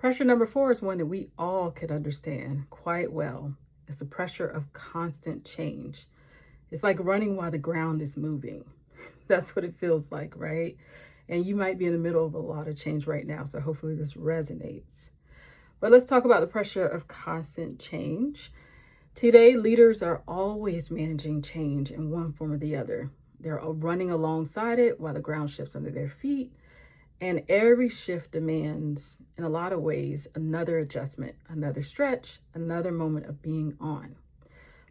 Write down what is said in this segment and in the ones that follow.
Pressure number four is one that we all could understand quite well. It's the pressure of constant change. It's like running while the ground is moving. That's what it feels like, right? And you might be in the middle of a lot of change right now, so hopefully this resonates. But let's talk about the pressure of constant change. Today, leaders are always managing change in one form or the other. They're running alongside it while the ground shifts under their feet. And every shift demands, in a lot of ways, another adjustment, another stretch, another moment of being on.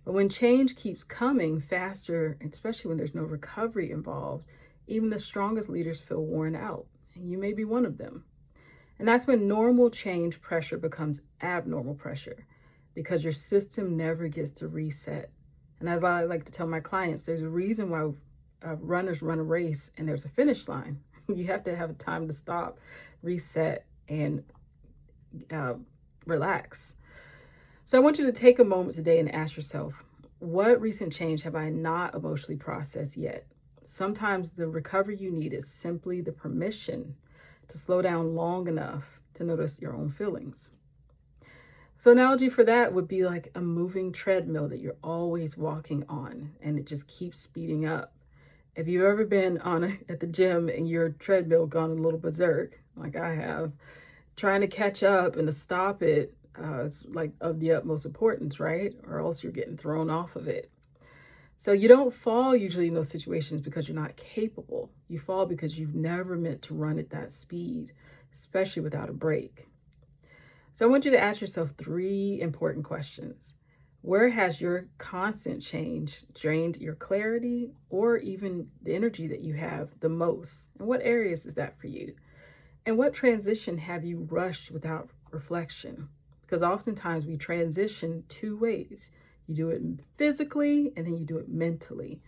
But when change keeps coming faster, especially when there's no recovery involved, even the strongest leaders feel worn out. And you may be one of them. And that's when normal change pressure becomes abnormal pressure because your system never gets to reset. And as I like to tell my clients, there's a reason why runners run a race and there's a finish line. You have to have a time to stop, reset, and relax. So I want you to take a moment today and ask yourself, what recent change have I not emotionally processed yet? Sometimes the recovery you need is simply the permission to slow down long enough to notice your own feelings. So analogy for that would be like a moving treadmill that you're always walking on and it just keeps speeding up. If you've ever been at the gym and your treadmill gone a little berserk, like I have, trying to catch up and to stop it, it's like of the utmost importance, right? Or else you're getting thrown off of it. So you don't fall usually in those situations because you're not capable. You fall because you've never meant to run at that speed, especially without a break. So I want you to ask yourself three important questions. Where has your constant change drained your clarity or even the energy that you have the most? And what areas is that for you? And what transition have you rushed without reflection? Because oftentimes we transition two ways. You do it physically and then you do it mentally.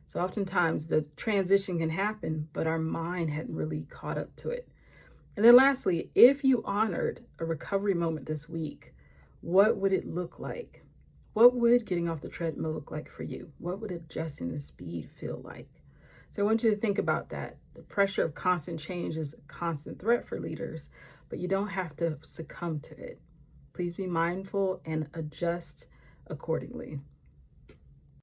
So oftentimes the transition can happen, but our mind hadn't really caught up to it. And then lastly, if you honored a recovery moment this week, what would it look like? What would getting off the treadmill look like for you? What would adjusting the speed feel like? So I want you to think about that. The pressure of constant change is a constant threat for leaders, but you don't have to succumb to it. Please be mindful and adjust accordingly.